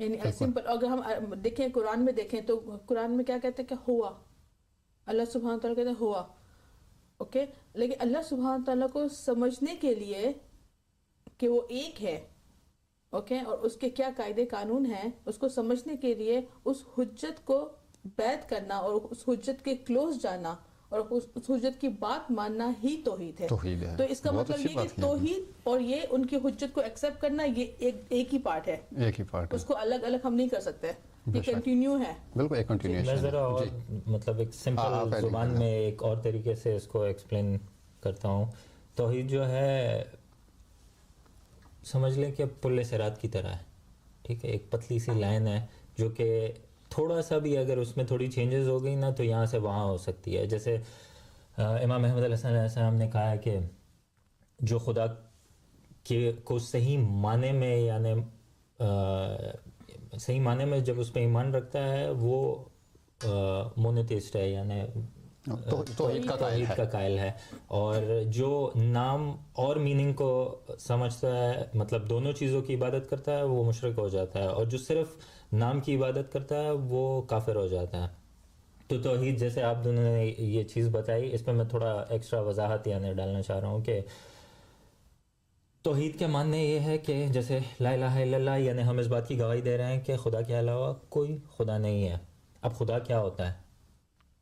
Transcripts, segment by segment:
یعنی سمپل. اگر ہم دیکھیں قرآن میں دیکھیں تو قرآن میں کیا کہتے ہیں کہ ہوا, اللہ سبحانہ تعالیٰ کہتے ہیں ہوا, اوکے. لیکن اللہ سبحانہ تعالیٰ کو سمجھنے کے لیے کہ وہ ایک ہے, اوکے, اور اس کے کیا قاعدے قانون ہیں, اس کو سمجھنے کے لیے اس حجت کو بیعت کرنا اور اس حجت کے کلوز جانا اور اس حجت کی بات ماننا ہی توحید ہے. تو اس کا مطلب یہ کہ توحید اور یہ ان کی حجت کو ایکسیپٹ کرنا یہ ایک ہی پارٹ ہے, اس کو الگ الگ ہم نہیں کر سکتے, یہ کنٹینیو ہے. بالکل ایک کنٹینیوشن. میں ذرا اور مطلب ایک سمپل زبان میں ایک اور طریقے سے اس کو ایکسپلین کرتا ہوں. توحید جو ہے سمجھ لیں کہ پل صراط کی طرح ہے, ٹھیک ہے, ایک پتلی سی لائن ہے جو کہ تھوڑا سا بھی اگر اس میں تھوڑی چینجز ہو گئی نا تو یہاں سے وہاں ہو سکتی ہے. جیسے امام احمد علیہ السلام نے کہا ہے کہ جو خدا کے کو صحیح معنی میں یعنی صحیح معنی میں جب اس پہ ایمان رکھتا ہے وہ مونوتھیسٹ ہے, یعنی توحید کا قائل ہے, اور جو نام اور میننگ کو سمجھتا ہے, مطلب دونوں چیزوں کی عبادت کرتا ہے, وہ مشرک ہو جاتا ہے, اور جو صرف نام کی عبادت کرتا ہے وہ کافر ہو جاتا ہے. تو توحید جیسے آپ دونوں نے یہ چیز بتائی, اس پہ میں تھوڑا ایکسٹرا وضاحت یعنی ڈالنا چاہ رہا ہوں کہ توحید کے ماننے یہ ہے کہ جیسے لا الہ الا اللہ, یعنی ہم اس بات کی گواہی دے رہے ہیں کہ خدا کے علاوہ کوئی خدا نہیں ہے. اب خدا کیا ہوتا ہے,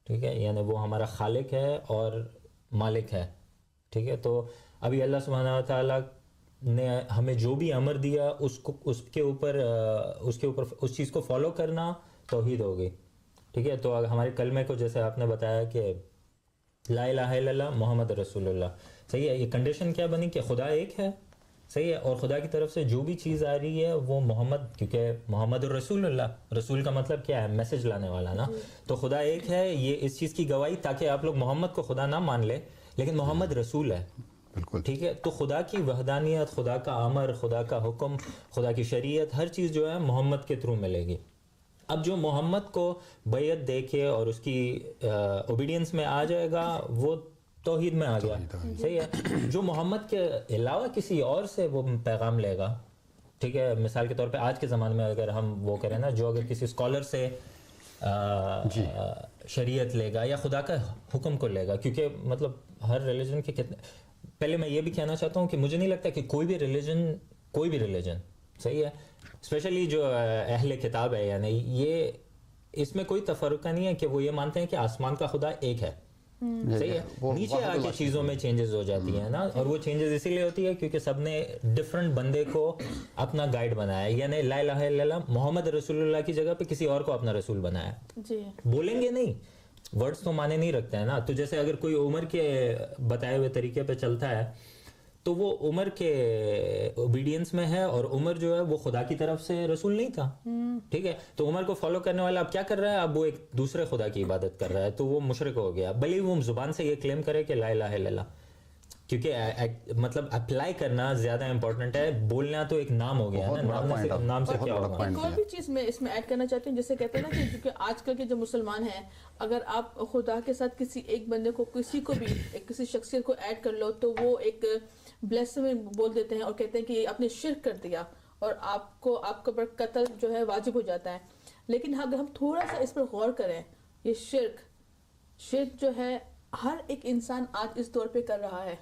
ٹھیک ہے, یعنی وہ ہمارا خالق ہے اور مالک ہے, ٹھیک ہے. تو ابھی اللہ سبحانہ و تعالیٰ نے ہمیں جو بھی امر دیا اس کے اوپر اس چیز کو فالو کرنا توحید ہو گئی, ٹھیک ہے. تو ہمارے کلمے کو جیسے آپ نے بتایا کہ لا الہ الا اللہ محمد رسول اللہ, صحیح ہے, یہ کنڈیشن کیا بنی کہ خدا ایک ہے, صحیح ہے, اور خدا کی طرف سے جو بھی چیز آ رہی ہے وہ محمد, کیونکہ محمد الرسول اللہ, رسول کا مطلب کیا ہے, میسج لانے والا نا. تو خدا ایک ہے, یہ اس چیز کی گواہی تاکہ آپ لوگ محمد کو خدا نہ مان لے لیکن محمد رسول ہے, بالکل ٹھیک ہے. تو خدا کی وحدانیت, خدا کا امر, خدا کا حکم, خدا کی شریعت, ہر چیز جو ہے محمد کے تھرو ملے گی. اب جو محمد کو بیعت دے کے اور اس کی اوبیڈینس میں آ جائے گا وہ توحید میں آ گیا, صحیح ہے. جو محمد کے علاوہ کسی اور سے وہ پیغام لے گا, ٹھیک ہے, مثال کے طور پہ آج کے زمانے میں اگر ہم وہ کریں نا, جو اگر کسی اسکالر سے شریعت لے گا یا خدا کا حکم کو لے گا, کیونکہ مطلب ہر ریلیجن کے کتنے, پہلے میں یہ بھی کہنا چاہتا ہوں کہ مجھے نہیں لگتا کہ کوئی بھی ریلیجن صحیح ہے, اسپیشلی جو اہل کتاب ہے, یعنی یہ اس میں کوئی تفرقہ نہیں ہے کہ وہ یہ مانتے ہیں کہ آسمان کا خدا ایک ہے, صحیح ہے. نیچے آ کے چیزوں میں چینجز ہو جاتی ہیں نا, اور وہ چینجز اسی لیے ہوتی ہے کیونکہ سب نے ڈفرنٹ بندے کو اپنا گائیڈ بنایا, یعنی لا الہ الا اللہ محمد رسول اللہ کی جگہ پہ کسی اور کو اپنا رسول بنایا. جی بولیں گے نہیں, ورڈز تو مانے نہیں رکھتے ہیں نا. تو جیسے اگر کوئی عمر کے بتائے ہوئے طریقے پہ چلتا ہے تو وہ عمر کے اوبیڈینس میں ہے, اور عمر جو ہے وہ خدا کی طرف سے رسول نہیں تھا, ٹھیک ہے. تو عمر کو فالو کرنے والا اب کیا کر رہا ہے, اب وہ ایک دوسرے خدا کی عبادت کر رہا ہے, تو وہ مشرک ہو گیا, بھلے وہ زبان سے یہ کلیم کرے کہ لا الہ الا اللہ, کیونکہ مطلب اپلائی کرنا زیادہ امپورٹنٹ ہے, بولنا تو ایک نام ہو گیا نا, نام سے کیا ہوگا. ایک اور بھی چیز میں اس میں ایڈ کرنا چاہتی ہوں, جیسے کہتے ہیں نا کہ کیونکہ آج کل کے جو مسلمان ہیں, اگر آپ خدا کے ساتھ کسی ایک بندے کو, کسی کو بھی, کسی شخصیت کو ایڈ کر لو تو وہ ایک بلیسمی بول دیتے ہیں اور کہتے ہیں کہ یہ آپ نے شرک کر دیا اور آپ کا پر قتل جو ہے واجب ہو جاتا ہے. لیکن اگر ہم تھوڑا سا اس پر غور کریں, یہ شرک جو ہے ہر ایک انسان آج اس دور پہ کر رہا ہے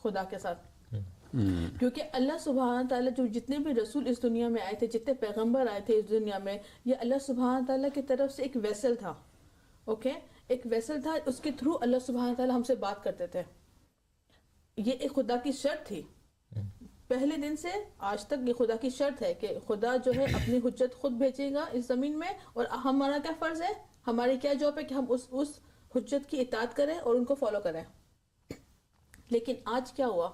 خدا کے ساتھ, کیونکہ اللہ سبحانہ تعالیٰ جو جتنے بھی رسول اس دنیا میں آئے تھے, جتنے پیغمبر آئے تھے اس دنیا میں, یہ اللہ سبحانہ تعالیٰ کی طرف سے ایک ویسل تھا, اوکے, ایک ویسل تھا, اس کے تھرو اللہ سبحانہ تعالیٰ ہم سے بات کرتے تھے. یہ ایک خدا کی شرط تھی, پہلے دن سے آج تک یہ خدا کی شرط ہے کہ خدا جو ہے اپنی حجت خود بھیجے گا اس زمین میں, اور ہمارا کیا فرض ہے, ہماری کیا جاب ہے کہ ہم اس حجت کی اطاعت کریں اور ان کو فالو کریں. لیکن آج کیا ہوا,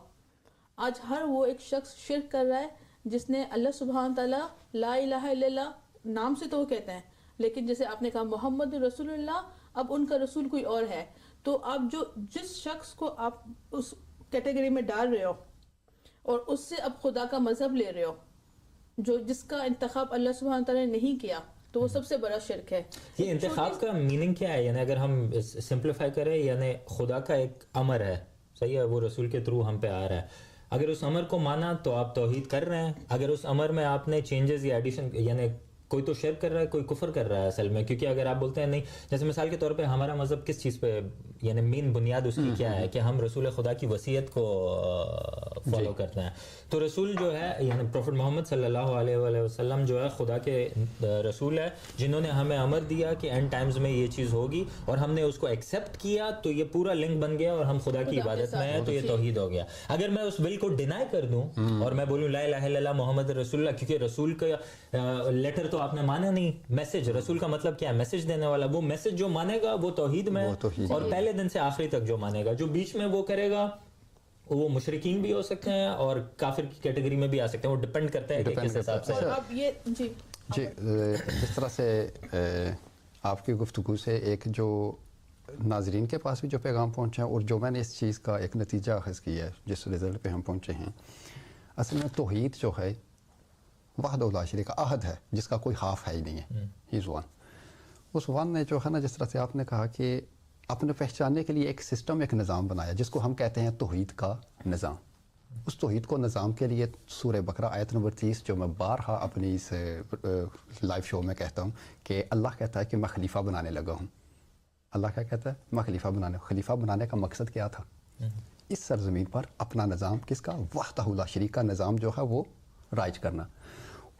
آج ہر وہ ایک شخص شرک کر رہا ہے جس نے اللہ سبحانہ تعالیٰ لا الہ الا اللہ نام سے تو وہ کہتے ہیں, لیکن جیسے آپ نے کہا محمد رسول اللہ, اب ان کا رسول کوئی اور ہے. تو آپ جس شخص کو آپ اس کیٹیگری میں ڈال رہے ہو اور اس سے اب خدا کا مذہب لے رہے ہو, جس کا انتخاب اللہ سبحانہ تعالیٰ نے نہیں کیا, تو وہ سب سے بڑا شرک ہے. یہ انتخاب کا میننگ کیا ہے, یعنی اگر ہم سمپلیفائی کریں, یعنی خدا کا ایک امر ہے, صحیح ہے, وہ رسول کے تھرو ہم پہ آ رہا ہے, اگر اس امر کو مانا تو آپ توحید کر رہے ہیں, اگر اس امر میں آپ نے چینجز یا ایڈیشن یعنی کوئی تو شرک کر رہا ہے, کوئی کفر کر رہا ہے اصل میں. کیونکہ اگر آپ بولتے ہیں نہیں, جیسے مثال کے طور پہ ہمارا مذہب کس چیز پہ, یعنی مین بنیاد اس کی کیا ہے کہ ہم رسول خدا کی وصیت کو فالو کرتے ہیں. تو رسول جو ہے یعنی پروفٹ محمد صلی اللہ علیہ وآلہ وسلم جو ہے خدا کے رسول ہے, جنہوں نے ہمیں امر دیا کہ اینڈ ٹائمز میں یہ چیز ہوگی, اور ہم نے اس کو ایکسیپٹ کیا, تو یہ پورا لنک بن گیا اور ہم خدا کی عبادت میں ہیں, تو یہ توحید ہو گیا. اگر میں اس ول کو ڈینائی کر دوں اور میں بولوں لا الہ الا اللہ محمد رسول اللہ, کیونکہ رسول کا لیٹر تو آپ نے مانا نہیں, میسج, رسول کا مطلب کیا ہے, میسج دینے والا. وہ میسج جو مانے گا وہ توحید میں, اور پہلے دن سے آخری تک جو مانے گا. جو بیچ میں وہ کرے گا وہ مشرکین بھی ہو سکتے ہیں اور کافر کی کیٹیگری میں بھی آ سکتے ہیں, وہ ڈیپینڈ کرتا ہے کہ کس حساب سے. اب یہ جی جس طرح سے آپ کی گفتگو سے ایک جو ناظرین کے پاس بھی جو پیغام پہنچا ہے, اور جو میں نے اس چیز کا ایک نتیجہ اخذ کیا ہے جس رزلٹ پہ ہم پہنچے ہیں, اصل میں توحید جو ہے وحدہ لا شریک کا عہد ہے, جس کا کوئی خاف ہے ہی نہیں ہے, ہی از ون. اس ون نے جو ہے نا, جس طرح سے آپ نے کہا کہ اپنے پہچاننے کے لیے ایک سسٹم, ایک نظام بنایا جس کو ہم کہتے ہیں توحید کا نظام. اس توحید کو نظام کے لیے سورہ بقرہ آیت نمبر 30, جو میں بارہا اپنی اس لائیو شو میں کہتا ہوں کہ اللہ کہتا ہے کہ میں خلیفہ بنانے لگا ہوں. اللہ کیا کہتا ہے, میں خلیفہ بنانے کا مقصد کیا تھا, اس سرزمین پر اپنا نظام, کس کا, وحدہ لا شریک کا نظام جو ہے وہ رائج کرنا.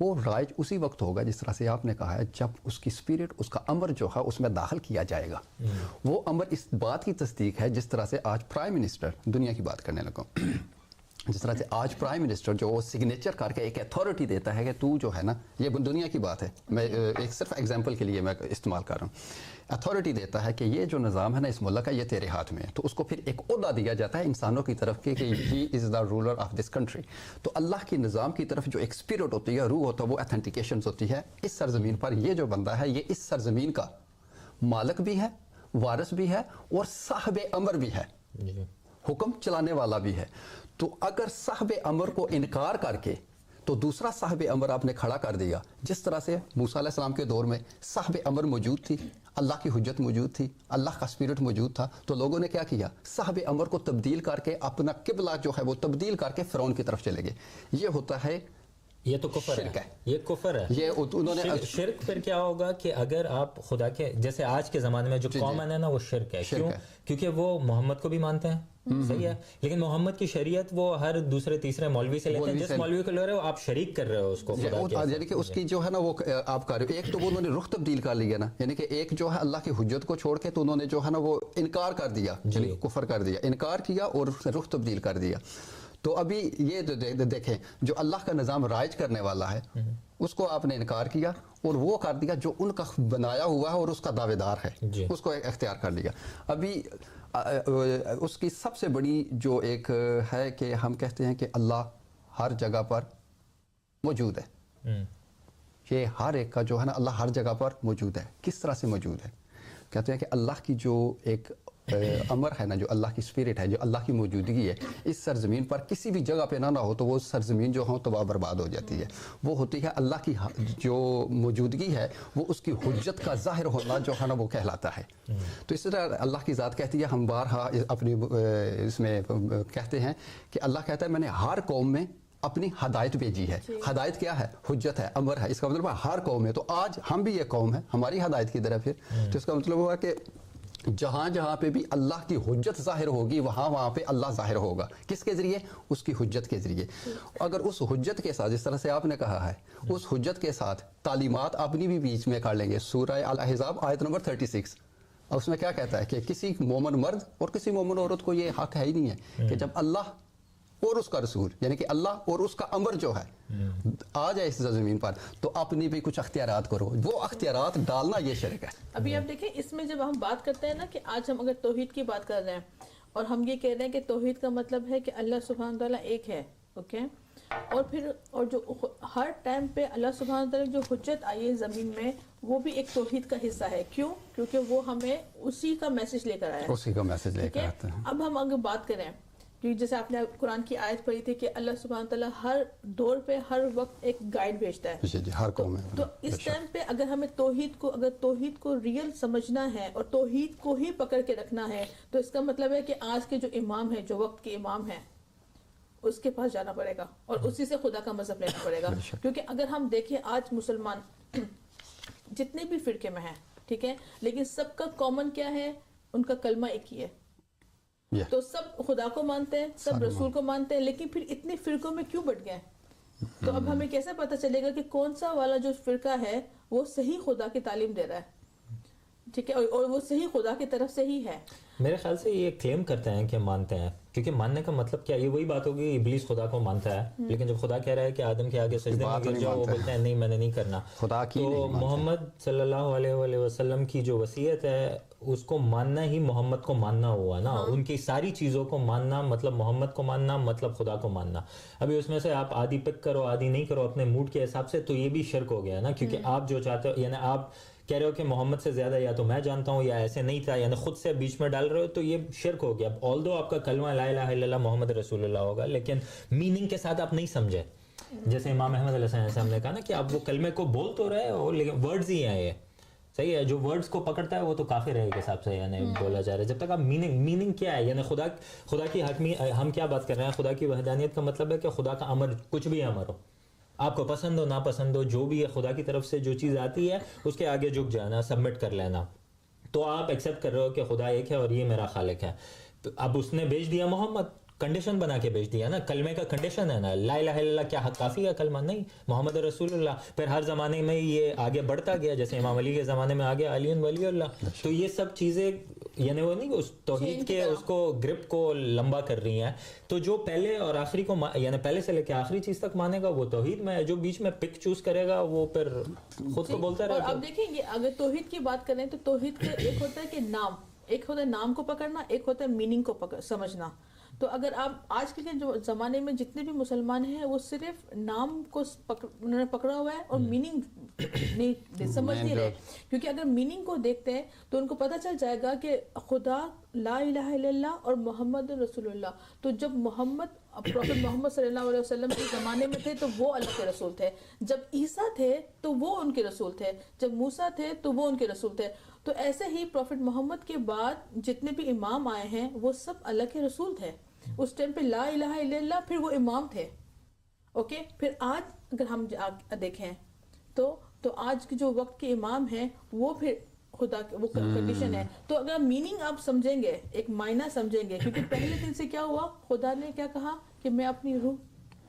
وہ رائج اسی وقت ہوگا جس طرح سے آپ نے کہا ہے, جب اس کی اسپرٹ, اس کا امر جو ہے اس میں داخل کیا جائے گا. وہ امر اس بات کی تصدیق ہے جس طرح سے آج پرائم منسٹر, دنیا کی بات کرنے لگا ہوں, جس طرح سے آج پرائم منسٹر جو وہ سگنیچر کر کے ایک اتھارٹی دیتا ہے کہ تو جو ہے نا, یہ دنیا کی بات ہے, میں ایک صرف ایگزامپل کے لیے میں استعمال کر رہا ہوں, اتھارٹی دیتا ہے کہ یہ جو نظام ہے نا اس ملک کا, یہ تیرے ہاتھ میں ہے. تو اس کو پھر ایک عہدہ دیا جاتا ہے انسانوں کی طرف کہ he is the ruler of this country. تو اللہ کی نظام کی طرف جو ایک اسپرٹ ہوتی ہے, روح ہوتا ہے, وہ اتھینٹیکیشنز ہوتی ہے اس سرزمین پر. یہ جو بندہ ہے یہ اس سرزمین کا مالک بھی ہے, وارث بھی ہے, اور صاحب امر بھی ہے, حکم چلانے والا بھی ہے. تو اگر صاحب امر کو انکار کر کے تو دوسرا صاحب امر آپ نے کھڑا کر دیا, جس طرح سے موسیٰ علیہ السلام کے دور میں صاحب امر موجود تھی, اللہ کی حجت موجود تھی, اللہ کا اسپرٹ موجود تھا, تو لوگوں نے کیا کیا, صاحب امر کو تبدیل کر کے اپنا قبلہ جو ہے وہ تبدیل کر کے فرعون کی طرف چلے گئے. یہ ہوتا ہے, یہ تو کفر ہے, یہ کفر ہے. یہ انہوں نے شرک پھر کیا ہوگا کہ اگر آپ خدا کے, جیسے آج کے زمانے میں جو کامن ہے نا, وہ شرک ہے. کیوں؟ کیونکہ وہ محمد کو بھی مانتے ہیں, صحیح ہے, لیکن محمد کی شریعت وہ ہر دوسرے تیسرے مولوی سے لیتے ہیں. جس مولوی کو لے رہے ہو آپ شریک کر رہے ہو اس کو خدا کے, یعنی کہ اس کی جو ہے نا وہ آپ کر رہے ہو. ایک تو وہ انہوں نے رخ تبدیل کر لیا نا, یعنی کہ ایک جو ہے اللہ کی حجت کو چھوڑ کے تو انہوں نے جو ہے نا وہ انکار کر دیا, یعنی کفر کر دیا, انکار کیا اور رخ تبدیل کر دیا. تو ابھی یہ دیکھیں, جو اللہ کا نظام رائج کرنے والا ہے اس کو آپ نے انکار کیا اور وہ کر دیا جو ان کا بنایا ہوا ہے اور اس کا دعوے دار ہے, اس کو اختیار کر لیا. ابھی اس کی سب سے بڑی جو ایک ہے کہ ہم کہتے ہیں کہ اللہ ہر جگہ پر موجود ہے. یہ ہر ایک کا جو ہے نا, اللہ ہر جگہ پر موجود ہے. کس طرح سے موجود ہے؟ کہتے ہیں کہ اللہ کی جو ایک امر ہے نا, جو اللہ کی اسپرٹ ہے, جو اللہ کی موجودگی ہے اس سرزمین پر, کسی بھی جگہ پہ نہ ہو تو وہ سرزمین جو ہو تباہ برباد ہو جاتی ہے. وہ ہوتی ہے اللہ کی جو موجودگی ہے, وہ اس کی حجت کا ظاہر ہونا جو ہے نا وہ کہلاتا ہے. تو اس طرح اللہ کی ذات کہتی ہے, ہم بارہا اپنی اس میں کہتے ہیں کہ اللہ کہتا ہے میں نے ہر قوم میں اپنی ہدایت بھیجی ہے. ہدایت کیا ہے؟ حجت ہے, امر ہے. اس کا مطلب ہر قوم میں, تو آج ہم بھی یہ قوم ہے, ہماری ہدایت کی طرف ہے. تو اس کا مطلب ہوا کہ جہاں جہاں پہ بھی اللہ کی حجت ظاہر ہوگی وہاں پہ اللہ ظاحر ہوگا. کس کے ذریعے؟ اس کی حجت کے ذریعے. اگر اس حجت کے ساتھ, جس طرح سے آپ نے کہا ہے, اس حجت کے ساتھ تعلیمات اپنی بھی بیچ میں کر لیں گے. سورہ الاحزاب آیت نمبر 36, اور اس میں کیا کہتا ہے کہ کسی مومن مرد اور کسی مومن عورت کو یہ حق ہے ہی نہیں ہے کہ جب اللہ اور اس کا رسول, یعنی کہ اللہ اور اس کا امر جو ہے آ جائے اس زمین پر, تو اپنی بھی کچھ اختیارات کرو. وہ اختیارات ڈالنا یہ شرک ہے. ابھی آپ دیکھیں اس میں جب ہم بات کرتے ہیں نا کہ آج ہم اگر توحید کی بات کر رہے ہیں اور ہم یہ کہہ رہے ہیں کہ توحید کا مطلب ہے کہ اللہ سبحانہ تعالیٰ ایک ہے, اوکے, اور پھر اور جو ہر ٹائم پہ اللہ سبحانہ تعالیٰ جو حجت آئی ہے زمین میں, وہ بھی ایک توحید کا حصہ ہے. کیوں؟ کیونکہ وہ ہمیں اسی کا میسج لے کر آیا, اسی کا میسج لے کر آتے ہیں. اب ہم اگر بات کریں کہ جیسے آپ نے قرآن کی آیت پڑھی تھی کہ اللہ سبحانہ تعالیٰ ہر دور پہ ہر وقت ایک گائیڈ بھیجتا ہے. جی ہر قوم میں. تو اس ٹائم پہ اگر ہمیں توحید کو ریئل سمجھنا ہے اور توحید کو ہی پکڑ کے رکھنا ہے, تو اس کا مطلب ہے کہ آج کے جو امام ہیں, جو وقت کے امام ہیں, اس کے پاس جانا پڑے گا اور اسی سے خدا کا مذہب لینا پڑے گا. کیونکہ اگر ہم دیکھیں آج مسلمان جتنے بھی فرقے میں ہیں, ٹھیک ہے, لیکن سب کا کامن کیا ہے, ان کا کلمہ ایک ہی ہے. تو سب خدا کو مانتے ہیں, سب رسول کو مانتے ہیں, لیکن پھر اتنے فرقوں میں کیوں بٹ گئے؟ تو اب ہمیں کیسے پتہ چلے گا کہ کون سا والا جو فرقہ ہے وہ صحیح خدا کی تعلیم دے رہا ہے, ٹھیک ہے, اور وہ صحیح خدا کی طرف سے ہی ہے؟ میرے خیال سے یہ کلیم کرتے ہیں کہ مانتے ہیں, کیونکہ ماننے کا مطلب کیا, یہ وہی بات ہوگی, ابلیس خدا کو مانتا ہے, لیکن جب خدا کہہ رہا ہے کہ آدم کے آگے سجدے میں گر جاؤ, وہ بولتے ہیں نہیں میں نے نہیں کرنا. تو محمد صلی اللہ علیہ وآلہ وسلم کی جو وصیت ہے اس کو ماننا ہی محمد کو ماننا ہوا نا, ان کی ساری چیزوں کو ماننا مطلب محمد کو ماننا, مطلب خدا کو ماننا. ابھی اس میں سے آپ آدھی پک کرو آدھی نہیں کرو اپنے موڈ کے حساب سے, تو یہ بھی شرک ہو گیا نا, کیونکہ آپ جو چاہتے ہو, یعنی آپ کہہ رہے ہو کہ محمد سے زیادہ یا تو میں جانتا ہوں یا ایسے نہیں تھا, یعنی خود سے بیچ میں ڈال رہے ہو, تو یہ شرک ہو گیا. آلدو آپ کا کلمہ لا الہ الا اللہ محمد رسول اللہ ہوگا, لیکن میننگ کے ساتھ آپ نہیں سمجھے. جیسے امام احمد علیہ السلام نے کہا نا کہ آپ وہ کلمے کو بول تو رہے ہو لیکن ورڈز ہی ہیں, یہ صحیح ہے, جو ورڈز کو پکڑتا ہے وہ تو کافر ہے کے حساب سے, یعنی بولا جا رہا ہے. جب تک آپ میننگ کیا ہے, یعنی خدا کی ہم کیا بات کر رہے ہیں, خدا کی وحدانیت کا مطلب ہے کہ خدا کا امر کچھ بھی امر ہو, آپ کو پسند ہو ناپسند ہو, جو بھی ہے خدا کی طرف سے جو چیز آتی ہے اس کے آگے جھک جانا, سبمٹ کر لینا. تو آپ ایکسیپٹ کر رہے ہو کہ خدا ایک ہے اور یہ میرا خالق ہے. اب اس نے بھیج دیا محمد, کنڈیشن بنا کے بھیج دیا نا, کلمے کا کنڈیشن ہے نا, لا الہ الا اللہ کیا کافی ہے کلمہ؟ نہیں, محمد رسول اللہ. پھر ہر زمانے میں یہ آگے بڑھتا گیا, جیسے امام علی کے زمانے میں آگے علی ولی اللہ. تو یہ سب چیزیں یعنی وہ نہیں اس توحید کے اس کو گرپ کو لمبا کر رہی ہیں. تو جو پہلے اور آخری کو یعنی پہلے سے لے کے آخری چیز تک مانے گا وہ توحید میں ہے, جو بیچ میں پک چوز کرے گا وہ پھر خود کو بولتا رہے گا. اور اب دیکھیں گے اگر توحید کی بات کریں تو توحید کا ایک ہوتا ہے کہ نام, ایک ہوتا ہے نام کو پکڑنا, ایک ہوتا ہے میننگ کو سمجھنا. تو اگر آپ آج کے جو زمانے میں جتنے بھی مسلمان ہیں وہ صرف نام کو انہوں نے پکڑا ہوا ہے اور میننگ نہیں سمجھ نہیں رہے, کیونکہ اگر میننگ کو دیکھتے ہیں تو ان کو پتہ چل جائے گا کہ خدا لا الہ الا اللہ اور محمد رسول اللہ. تو جب پروفیٹ محمد صلی اللہ علیہ وسلم کے زمانے میں تھے تو وہ اللہ کے رسول تھے, جب عیسیٰ تھے تو وہ ان کے رسول تھے, جب موسیٰ تھے تو وہ ان کے رسول تھے. تو ایسے ہی پروفیٹ محمد کے بعد جتنے بھی امام آئے ہیں وہ سب اللہ کے رسول تھے. اس ٹائم پہ لا الہ الا اللہ, پھر وہ امام تھے. اوکے, پھر آج اگر ہم دیکھیں تو آج کے جو وقت کے امام ہیں وہ پھر خدا وہ کنڈیشن ہے. تو اگر میننگ آپ سمجھیں گے, ایک معنی سمجھیں گے, کیونکہ پہلے دن سے کیا ہوا, خدا نے کیا کہا کہ میں اپنی روح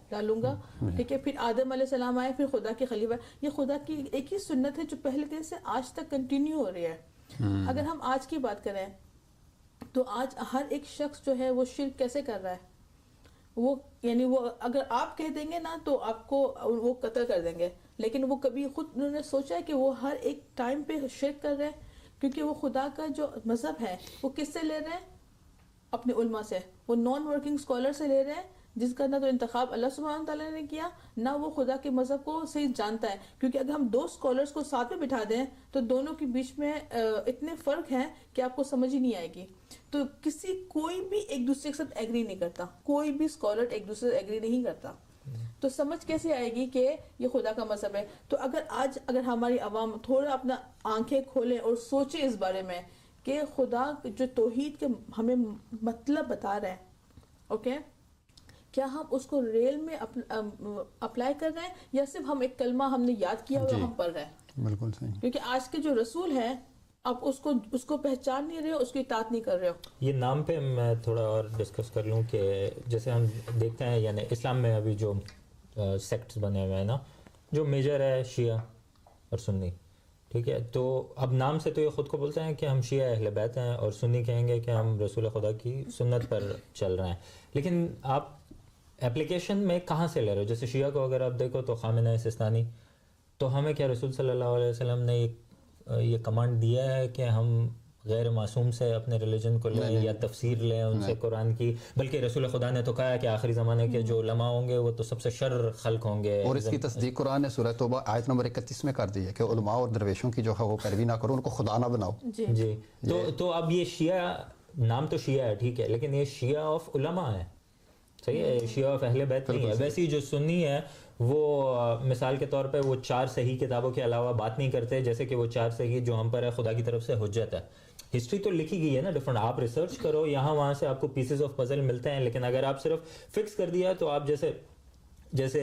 ڈالوں گا, ٹھیک ہے. پھر آدم علیہ السلام آئے, پھر خدا کے خلیفہ. یہ خدا کی ایک ہی سنت ہے جو پہلے دن سے آج تک کنٹینیو ہو رہی ہے. اگر ہم آج کی بات کریں تو آج ہر ایک شخص جو ہے وہ شرک کیسے کر رہا ہے, وہ یعنی وہ اگر آپ کہہ دیں گے نا تو آپ کو وہ قتل کر دیں گے, لیکن وہ کبھی خود انہوں نے سوچا ہے کہ وہ ہر ایک ٹائم پہ شرک کر رہے ہیں, کیونکہ وہ خدا کا جو مذہب ہے وہ کس سے لے رہے ہیں, اپنے علماء سے, وہ نان ورکنگ اسکالر سے لے رہے ہیں, جس کا نہ تو انتخاب اللہ سبحانہ تعالیٰ نے کیا, نہ وہ خدا کے مذہب کو صحیح جانتا ہے. کیونکہ اگر ہم دو اسکالرس کو ساتھ میں بٹھا دیں تو دونوں کے بیچ میں اتنے فرق ہیں کہ آپ کو سمجھ ہی نہیں آئے گی. تو کوئی بھی ایک دوسرے کے ساتھ ایگری نہیں کرتا, کوئی بھی اسکالر ایک دوسرے سے ایگری نہیں کرتا. تو سمجھ کیسے آئے گی کہ یہ خدا کا مذہب ہے؟ تو اگر ہماری عوام تھوڑا اپنا آنکھیں کھولیں اور سوچیں اس بارے میں کہ خدا جو توحید کے ہمیں مطلب بتا رہے ہیں, اوکے, کیا ہم اس کو ریل میں اپلائی کر رہے ہیں یا صرف ہم ایک کلمہ ہم نے یاد کیا اور ہم پڑھ رہے ہیں؟ بالکل صحیح. کیونکہ آج کے جو رسول ہیں آپ اس کو پہچان نہیں رہے ہو, اس کی اطاعت نہیں کر رہے ہو. یہ نام پہ میں تھوڑا اور ڈسکس کر لوں کہ جیسے ہم دیکھتے ہیں یعنی اسلام میں ابھی جو سیکٹس بنے ہوئے ہیں نا, جو میجر ہے شیعہ اور سنی, ٹھیک ہے. تو اب نام سے تو یہ خود کو بولتے ہیں کہ ہم شیعہ اہل بیت ہیں, اور سنی کہیں گے کہ ہم رسول خدا کی سنت پر چل رہے ہیں. لیکن آپ اپلیکیشن میں کہاں سے لے رہے ہو؟ جیسے شیعہ کو اگر آپ دیکھو تو خامنہ سستانی, تو ہمیں کیا رسول صلی اللہ علیہ وسلم نے یہ کمانڈ دیا ہے کہ ہم غیر معصوم سے اپنے ریلیجن کو لیں یا تفسیر لیں ان سے قرآن کی؟ بلکہ رسول خدا نے تو کہا ہے کہ آخری زمانے کے جو علماء ہوں گے وہ تو سب سے شر خلق ہوں گے, اور اس کی تصدیق قرآن نے سورہ توبہ آیت نمبر 31 میں کر دی ہے کہ علماء اور درویشوں کی جو ہے وہ پیروی نہ کرو, ان کو خدا نہ بناؤ. جی تو اب یہ شیعہ نام تو شیعہ ہے, ٹھیک ہے, لیکن یہ شیعہ آف علماء ہے, صحیح ہے, شیعہ آف اہل بیت نہیں ہے. ویسی جو سنی ہے وہ مثال کے طور پہ وہ 4 صحیح کتابوں کے علاوہ بات نہیں کرتے, جیسے کہ وہ 4 صحیح جو ہم پر ہے خدا کی طرف سے حجت ہے. ہسٹری تو لکھی گئی ہے نا ڈفرنٹ, آپ ریسرچ کرو, یہاں وہاں سے آپ کو پیسز آف پزل ملتے ہیں, لیکن اگر آپ صرف فکس کر دیا تو آپ جیسے جیسے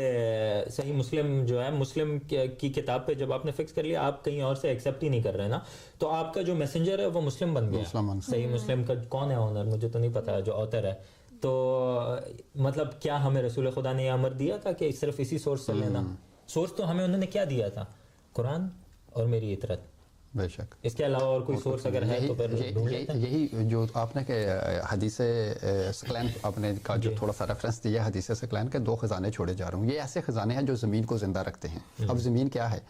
صحیح مسلم جو ہے، مسلم کی کتاب پہ جب آپ نے فکس کر لیا، آپ کہیں اور سے ایکسیپٹ ہی نہیں کر رہے نا، تو آپ کا جو میسنجر ہے وہ مسلم بن گیا. صحیح مسلم کا کون ہے آنر؟ مجھے تو نہیں پتا جو آتھر ہے. تو مطلب کیا ہمیں رسول خدا نے یہ امر دیا تھا کہ صرف اسی سورس سے لینا؟ سورس تو ہمیں انہوں نے کیا دیا تھا؟ قرآن اور میری اطرت. بے شک. اس کے علاوہ اور کوئی سورس اگر ہے تو پھر یہی جو آپ نے کہ حدیث ثقلین آپ نے کا جو تھوڑا سا ریفرنس دیا حدیث ثقلین کے 2 خزانے چھوڑے جا رہے ہوں. یہ ایسے خزانے ہیں جو زمین کو زندہ رکھتے ہیں. اب زمین کیا ہے؟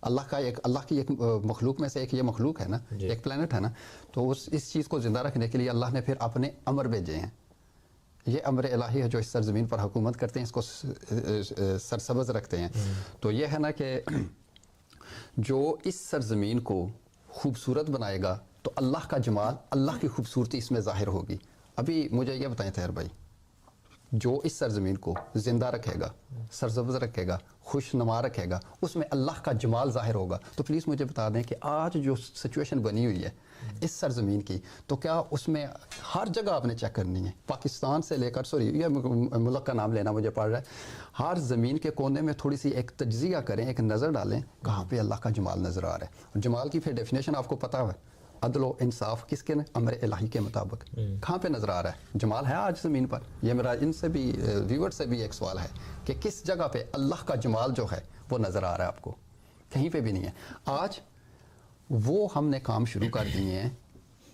اللہ کی ایک مخلوق میں سے ایک یہ مخلوق ہے نا، ایک پلانٹ ہے نا. تو اس چیز کو زندہ رکھنے کے لیے اللہ نے پھر اپنے امر بھیجے ہیں. یہ امر الہی ہے جو اس سرزمین پر حکومت کرتے ہیں، اس کو سرسبز رکھتے ہیں. تو یہ ہے نا کہ جو اس سرزمین کو خوبصورت بنائے گا تو اللہ کا جمال، اللہ کی خوبصورتی اس میں ظاہر ہوگی. ابھی مجھے یہ بتائیں طاہر بھائی، جو اس سرزمین کو زندہ رکھے گا، سرسبز رکھے گا، خوش نما رکھے گا، اس میں اللہ کا جمال ظاہر ہوگا. تو پلیز مجھے بتا دیں کہ آج جو سچویشن بنی ہوئی ہے اس سرزمین کی، تو کیا اس میں ہر جگہ آپ نے چیک کرنی ہے، پاکستان سے لے کر یہ ملک کا نام لینا مجھے پڑ رہا ہے، ہر زمین کے کونے میں تھوڑی سی ایک تجزیہ کریں، ایک نظر ڈالیں کہاں پہ اللہ کا جمال نظر آ رہا ہے. جمال کی پھر ڈیفینیشن آپ کو پتا ہے، عدل و انصاف کس کے امر الہی کے مطابق کہاں پہ نظر آ رہا ہے. جمال ہے آج زمین پر. یہ میرا ان سے بھی ویور سے بھی ایک سوال ہے کہ کس جگہ پہ اللہ کا جمال جو ہے وہ نظر آ رہا ہے آپ کو؟ کہیں پہ بھی نہیں ہے. آج وہ ہم نے کام شروع کر دیے ہیں